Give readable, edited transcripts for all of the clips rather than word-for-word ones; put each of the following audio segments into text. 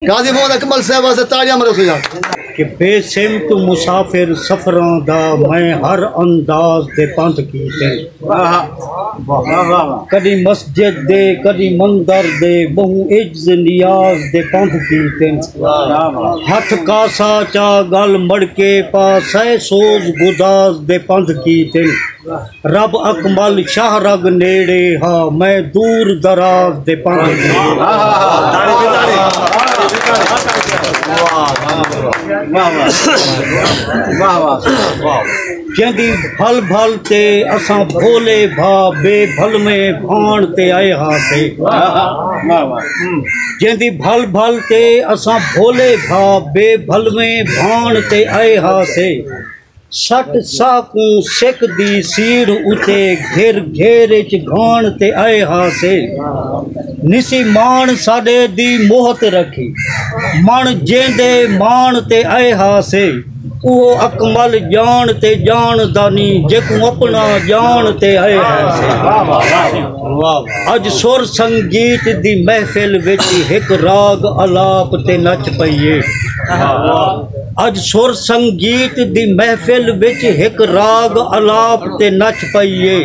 गाजी मोहम्मद अकमल साहब वास्ते तालियां मारो कि बेसिमत मुसाफिर सफरां दा मैं हर अंदाज दे पंथ कीते कदी मस्जिद दे कदी मंदर दे बहु इज्ज नियाज दे पंथ कीते हथ कासा चा गल मड़के पा सह सोज गुदाज दे पंथ कीते रब अकमल शाह रग नेड़े हा मैं दूर दराज दे पंथ जंदी भल भल ते असां भोले भा बेभल में भाण ते आए हासे जंदी भल भल ते असां भोले भा बेभल में भाण ते आए हासे सट साकू सिक दी सीड़ उते घेर घेर च घाण ते आए हासे निसी मान साडे दी मोहत रखी मन जेंदे मान ते आए हासे वो अकमल जान ते जान दानी जेकू अपना जान ते आए हासे अज सुर संगीत दी महफिल विच एक राग अलाप ते नच पईए अज सुर संगीत दी महफिल विच एक राग अलाप ते नच पईए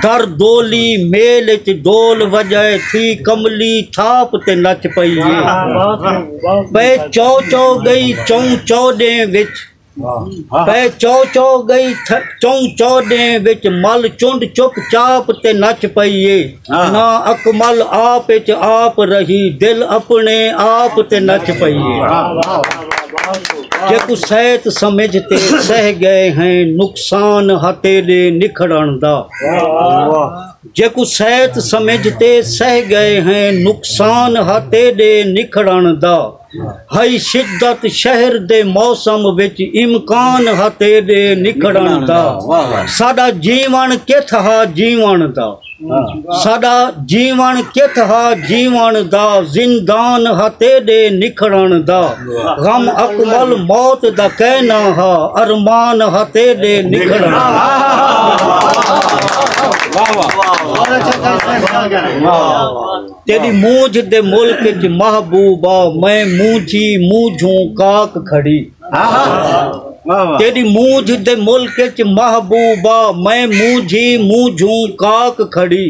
दर दोली मेल च डोल वजाए थी कमली थाप ते नच पईए पे चौ चौ गई चौ चौदे विच पे चौ चौ गई चौ चौदे विच मल चुंड चुप चाप ते नच पईए ना अकमल आप च आप रही दिल अपने आप ते नच पईए जेकू सहत समझते सह गए हैं नुकसान हतेरे निखड़न दा जेकू सहत समझते सह गए हैं नुकसान हतेरे निखड़न दा हई शिद्दत शहर दे मौसम विच इम्कान हतेरे निखड़न दा साडा जीवन किथ हा जीवन दा साडा जीवन किथ हा जीवन दा जिंदान हतेरे निखड़न दा गम अकमल मौत दा कहना हा अरमान हतेरे निखड़न तेरी मूंझ दे मुल्क च महबूबा मैं मूंझी मूंझू काक खड़ी तेरी मूंझ दे मुल्क च महबूबा मैं मूंझी मूंझू काक खड़ी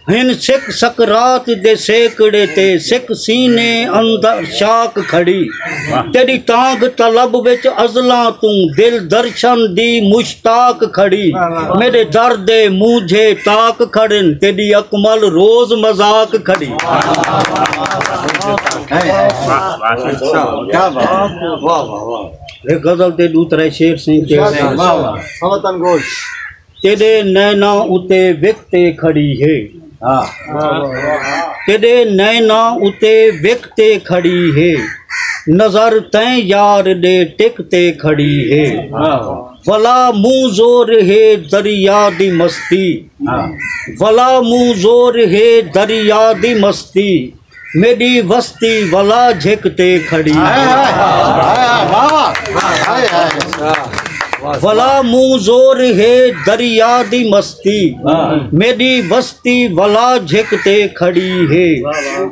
हिन सिख सकरात दे सेकड़े ते सिख सीने अंदर शाक खड़ी तेरी तांग तलब विच अजला तू दिल दर्शन दी मुश्ताक खड़ी मेरे दर दे मूझे ताक खड़न तेरी अकमल रोज मजाक खड़ी गजल ते दूसरे शेर सिंह के तेरे नैना उते विकते खड़ी है तेरे नैना उते विकते खड़ी है नजर तय यार दे टिकते खड़ी है वला मुँह जोर है दरिया दी मस्ती वला मुँह जोर है दरिया दी मस्ती मेरी वस्ती वला झिकते खड़ी वला मुँह जोर है दरिया दी मस्ती मेरी वस्ती वला झिकते खड़ी है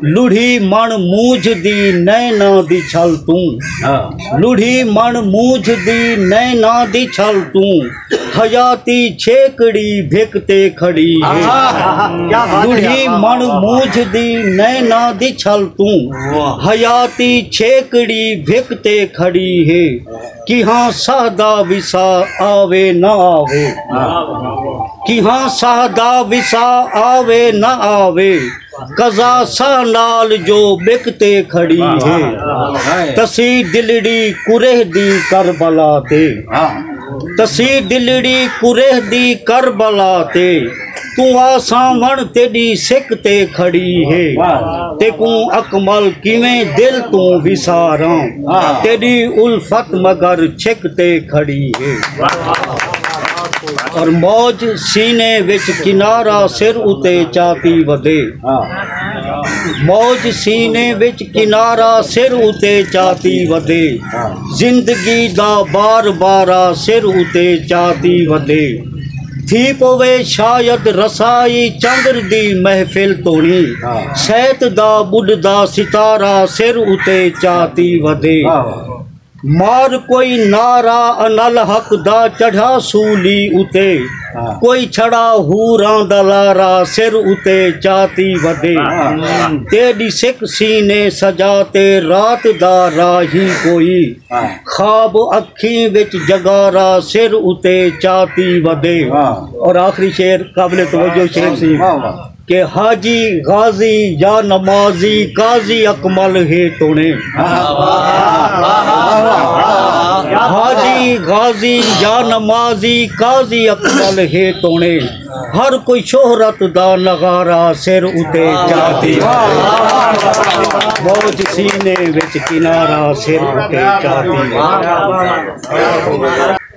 लुढ़ी मन मूझ दी नैना दी छल तू लुढ़ी मन मूझ दी नैना दी छल तू हयाती छेकड़ी भिकते खड़ी है लुढ़ी मन मूझ दी नैना दी छल तू हयाती छेकड़ी भिकते खड़ी है कि हाँ सादा विसा आवे न आवे कि हाँ सादा विसा आवे न आवे कज़ा सा नाल जो बिकते खड़ी है तसी दिलड़ी कुरेह दी करबला ते तसी दिलड़ी कुरेह दी करबला ते तू आसावण तेरी सिक ते खड़ी है तेकू अकमल किवें दिल तू विसारां तेरी उल्फत मगर छिक ते खड़ी है और मौज सीने विच किनारा सिर उते चाती वधे मौज सीने विच किनारा सिर उते चाती वधे जिंदगी दा बार बारा सिर उते चाती वधे थी पवे शायद रसाई चंद्र दी महफिल तोणी सैत दा बुढ़दा सितारा सिर उते चाती वधे मार कोई नारा अनल हक दा चढ़ा सूली उते कोई छड़ा हूरां दलारा सिर उते चाती वधे तेरी सिख सीने सजाते रात दा राही कोई ख्वाब अखी विच जगारा सिर उते चाती वधे। और आखिरी शेर काबिल तवज्जो शेर सी के हाजी गाजी या नमाजी काजी अकमल है तोने हाजी गाजी या नमाजी काजी अकमल है तोने हर कोई शोहरत दा नगारा सिर उते चाती मौज सीने विच किनारा सिर उते चाती।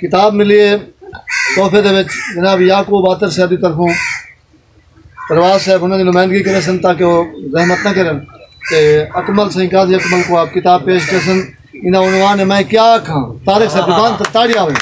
किताब मिली है तोहफे दे विच जनाब याकूब आतर साहब की तरफों प्रवास साहब उन्होंने नुमाइंदगी करे सन ताकि वो रहमत न करन ते अकमल सही काजी अकमल को आप किताब पेश कर सन इना उन्वान है मैं क्या खां तारिक साहब दुकान तो ताड़ियां हुई।